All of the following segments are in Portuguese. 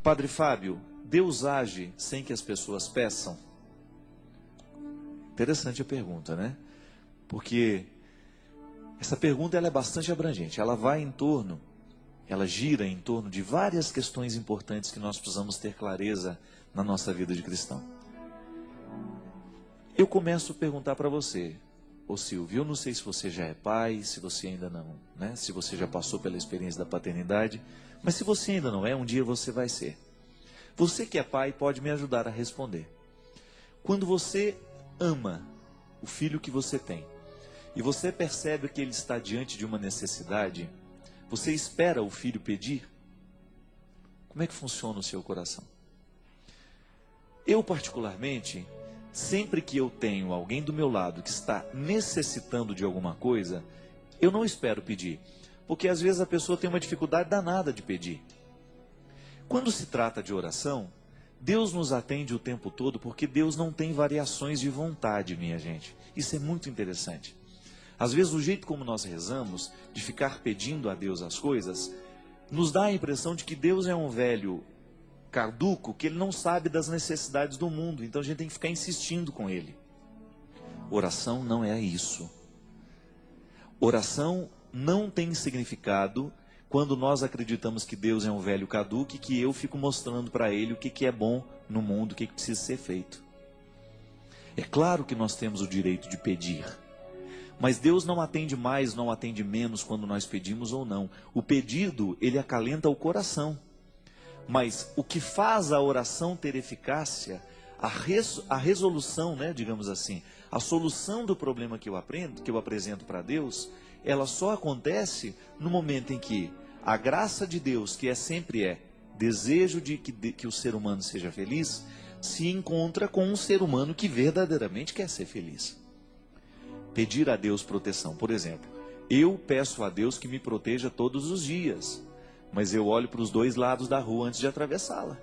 Padre Fábio, Deus age sem que as pessoas peçam? Interessante a pergunta, né? Porque essa pergunta ela é bastante abrangente. Ela gira em torno de várias questões importantes que nós precisamos ter clareza na nossa vida de cristão. Eu começo a perguntar para você, ô Silvio, eu não sei se você já é pai, se você ainda não, né? Se você já passou pela experiência da paternidade, mas se você ainda não é, um dia você vai ser. Você que é pai pode me ajudar a responder. Quando você ama o filho que você tem, e você percebe que ele está diante de uma necessidade, você espera o filho pedir? Como é que funciona o seu coração? Eu, particularmente, sempre que eu tenho alguém do meu lado que está necessitando de alguma coisa, eu não espero pedir, porque às vezes a pessoa tem uma dificuldade danada de pedir. Quando se trata de oração, Deus nos atende o tempo todo, porque Deus não tem variações de vontade, minha gente. Isso é muito interessante. Às vezes o jeito como nós rezamos, de ficar pedindo a Deus as coisas, nos dá a impressão de que Deus é um velho caduco, que ele não sabe das necessidades do mundo, então a gente tem que ficar insistindo com ele. Oração não é isso. Oração não tem significado quando nós acreditamos que Deus é um velho caduco e que eu fico mostrando para ele o que é bom no mundo, o que precisa ser feito. É claro que nós temos o direito de pedir, mas Deus não atende mais, não atende menos quando nós pedimos ou não. O pedido, ele acalenta o coração. Mas o que faz a oração ter eficácia, a resolução, né, digamos assim, a solução do problema que eu apresento para Deus, ela só acontece no momento em que a graça de Deus, que sempre é desejo de que o ser humano seja feliz, se encontra com um ser humano que verdadeiramente quer ser feliz. Pedir a Deus proteção, por exemplo, eu peço a Deus que me proteja todos os dias, mas eu olho para os dois lados da rua antes de atravessá-la.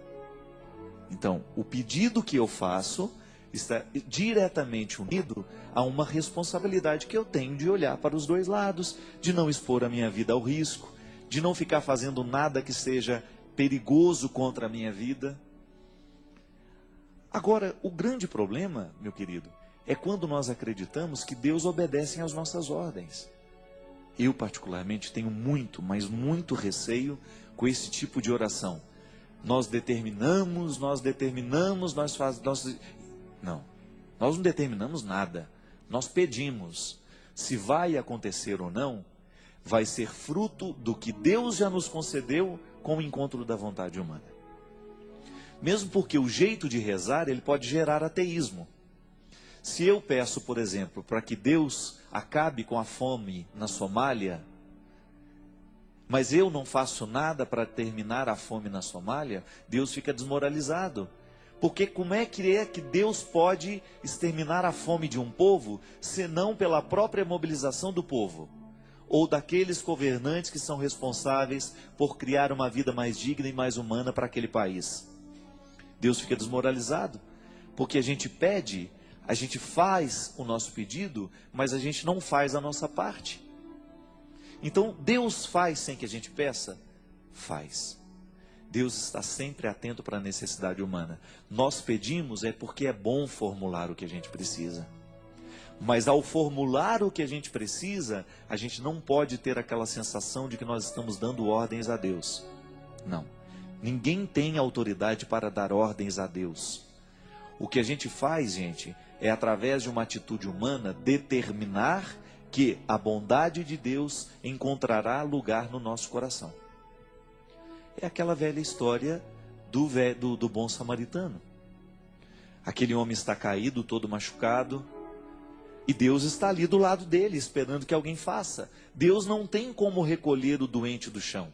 Então, o pedido que eu faço está diretamente unido a uma responsabilidade que eu tenho de olhar para os dois lados, de não expor a minha vida ao risco, de não ficar fazendo nada que seja perigoso contra a minha vida. Agora, o grande problema, meu querido, é quando nós acreditamos que Deus obedece às nossas ordens. Eu, particularmente, tenho muito, mas muito receio com esse tipo de oração. Nós determinamos, Não, nós não determinamos nada. Nós pedimos. Se vai acontecer ou não, vai ser fruto do que Deus já nos concedeu com o encontro da vontade humana. Mesmo porque o jeito de rezar, ele pode gerar ateísmo. Se eu peço, por exemplo, para que Deus acabe com a fome na Somália, mas eu não faço nada para terminar a fome na Somália, Deus fica desmoralizado. Porque como é que Deus pode exterminar a fome de um povo, senão pela própria mobilização do povo? Ou daqueles governantes que são responsáveis por criar uma vida mais digna e mais humana para aquele país? Deus fica desmoralizado, porque a gente pede, a gente faz o nosso pedido, mas a gente não faz a nossa parte. Então, Deus faz sem que a gente peça? Faz. Deus está sempre atento para a necessidade humana. Nós pedimos porque é bom formular o que a gente precisa. Mas ao formular o que a gente precisa, a gente não pode ter aquela sensação de que nós estamos dando ordens a Deus. Não. Ninguém tem autoridade para dar ordens a Deus. O que a gente faz, gente, é através de uma atitude humana determinar que a bondade de Deus encontrará lugar no nosso coração. É aquela velha história do bom samaritano. Aquele homem está caído, todo machucado, e Deus está ali do lado dele, esperando que alguém faça. Deus não tem como recolher o doente do chão.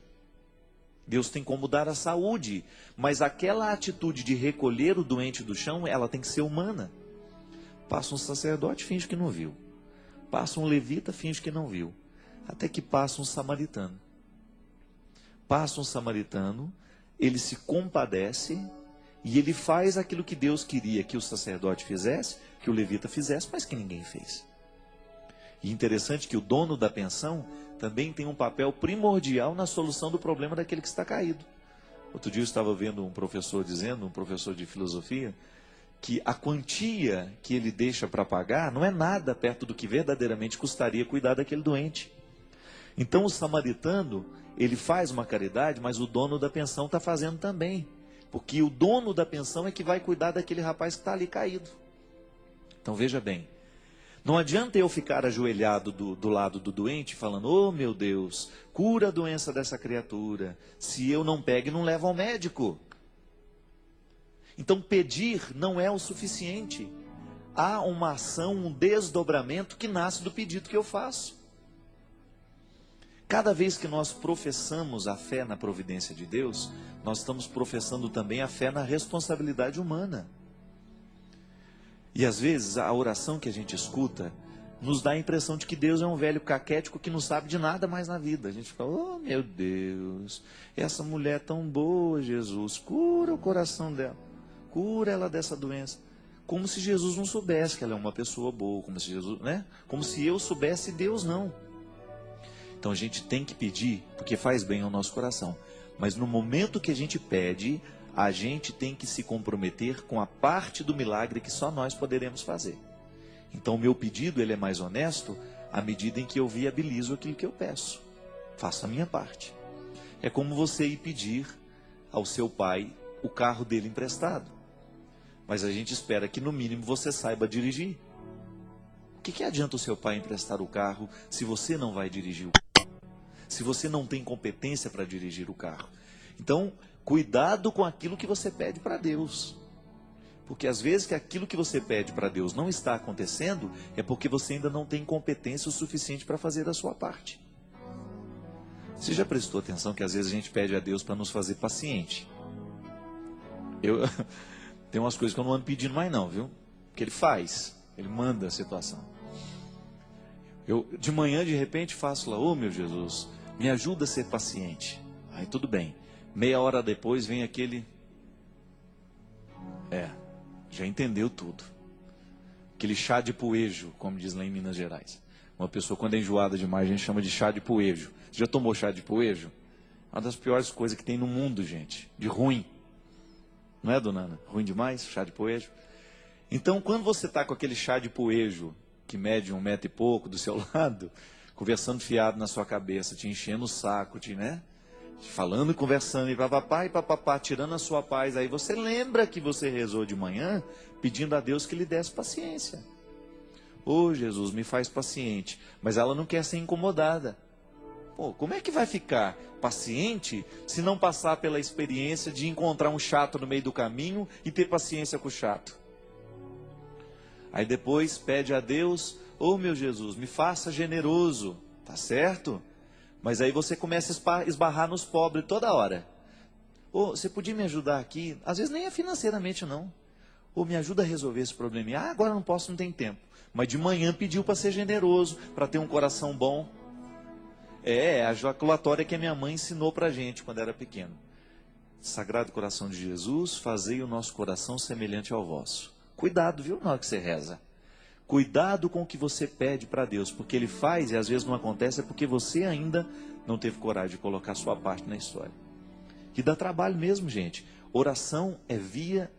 Deus tem como dar a saúde, mas aquela atitude de recolher o doente do chão, ela tem que ser humana. Passa um sacerdote, finge que não viu. Passa um levita, finge que não viu. Até que passa um samaritano. Passa um samaritano, ele se compadece e ele faz aquilo que Deus queria que o sacerdote fizesse, que o levita fizesse, mas que ninguém fez. E interessante que o dono da pensão também tem um papel primordial na solução do problema daquele que está caído. Outro dia eu estava vendo um professor dizendo, um professor de filosofia, que a quantia que ele deixa para pagar não é nada perto do que verdadeiramente custaria cuidar daquele doente. Então o samaritano, ele faz uma caridade, mas o dono da pensão está fazendo também. Porque o dono da pensão é que vai cuidar daquele rapaz que está ali caído. Então veja bem, não adianta eu ficar ajoelhado do lado do doente, falando, oh meu Deus, cura a doença dessa criatura, se eu não pego e não levo ao médico. Então pedir não é o suficiente. Há uma ação, um desdobramento que nasce do pedido que eu faço. Cada vez que nós professamos a fé na providência de Deus, nós estamos professando também a fé na responsabilidade humana. E às vezes a oração que a gente escuta nos dá a impressão de que Deus é um velho caquético que não sabe de nada mais na vida. A gente fala, oh meu Deus, essa mulher tão boa, Jesus, cura o coração dela, cura ela dessa doença. Como se Jesus não soubesse que ela é uma pessoa boa, como se Jesus, né? Como se eu soubesse e Deus não. Então a gente tem que pedir, porque faz bem ao nosso coração. Mas no momento que a gente pede, a gente tem que se comprometer com a parte do milagre que só nós poderemos fazer. Então o meu pedido, ele é mais honesto à medida em que eu viabilizo aquilo que eu peço. Faço a minha parte. É como você ir pedir ao seu pai o carro dele emprestado. Mas a gente espera que no mínimo você saiba dirigir. O que adianta o seu pai emprestar o carro se você não vai dirigir o carro? Se você não tem competência para dirigir o carro? Então, cuidado com aquilo que você pede para Deus. Porque às vezes que aquilo que você pede para Deus não está acontecendo, é porque você ainda não tem competência o suficiente para fazer a sua parte. Você já prestou atenção que às vezes a gente pede a Deus para nos fazer paciente? Tem umas coisas que eu não ando pedindo mais não, viu? Que Ele faz, Ele manda a situação. Eu de manhã de repente faço lá, oh meu Jesus, me ajuda a ser paciente. Aí tudo bem. Meia hora depois vem aquele, já entendeu tudo. Aquele chá de poejo, como diz lá em Minas Gerais. Uma pessoa quando é enjoada demais, a gente chama de chá de poejo. Você já tomou chá de poejo? Uma das piores coisas que tem no mundo, gente. De ruim. Não é, dona Ana? Ruim demais, chá de poejo? Então, quando você está com aquele chá de poejo, que mede 1 metro e pouco do seu lado, conversando fiado na sua cabeça, te enchendo o saco, né? Falando e conversando, e papapá, tirando a sua paz, aí você lembra que você rezou de manhã, pedindo a Deus que lhe desse paciência. Ô Jesus, me faz paciente. Mas ela não quer ser incomodada. Pô, como é que vai ficar paciente se não passar pela experiência de encontrar um chato no meio do caminho e ter paciência com o chato? Aí depois pede a Deus, ô meu Jesus, me faça generoso, tá certo? Mas aí você começa a esbarrar nos pobres toda hora. Ô, você podia me ajudar aqui? Às vezes nem é financeiramente não. Ô, me ajuda a resolver esse probleminha. Ah, agora não posso, não tem tempo. Mas de manhã pediu para ser generoso, para ter um coração bom. É a jaculatória que a minha mãe ensinou para a gente quando era pequeno. Sagrado coração de Jesus, fazei o nosso coração semelhante ao vosso. Cuidado, viu, na hora que você reza. Cuidado com o que você pede para Deus, porque Ele faz e às vezes não acontece, é porque você ainda não teve coragem de colocar a sua parte na história. Que dá trabalho mesmo, gente. Oração é via,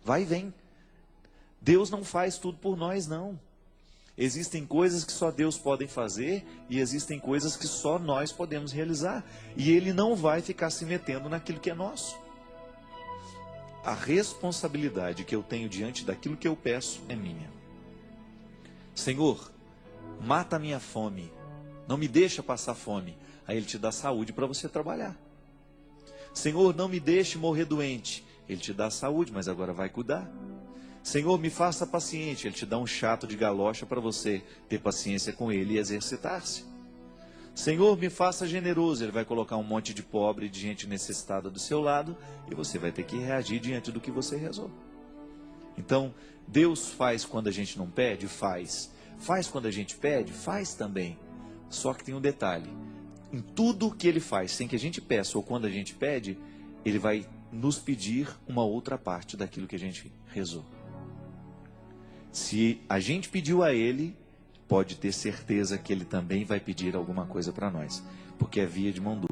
vai e vem. Deus não faz tudo por nós, não. Existem coisas que só Deus pode fazer e existem coisas que só nós podemos realizar. E Ele não vai ficar se metendo naquilo que é nosso. A responsabilidade que eu tenho diante daquilo que eu peço é minha. Senhor, mata a minha fome, não me deixa passar fome. Aí Ele te dá saúde para você trabalhar. Senhor, não me deixe morrer doente. Ele te dá saúde, mas agora vai cuidar. Senhor, me faça paciente. Ele te dá um chato de galocha para você ter paciência com ele e exercitar-se. Senhor, me faça generoso. Ele vai colocar um monte de pobre, de gente necessitada do seu lado, e você vai ter que reagir diante do que você rezou. Então, Deus faz quando a gente não pede? Faz. Faz quando a gente pede? Faz também. Só que tem um detalhe. Em tudo que Ele faz, sem que a gente peça ou quando a gente pede, Ele vai nos pedir uma outra parte daquilo que a gente rezou. Se a gente pediu a Ele, pode ter certeza que Ele também vai pedir alguma coisa para nós. Porque é via de mão dupla.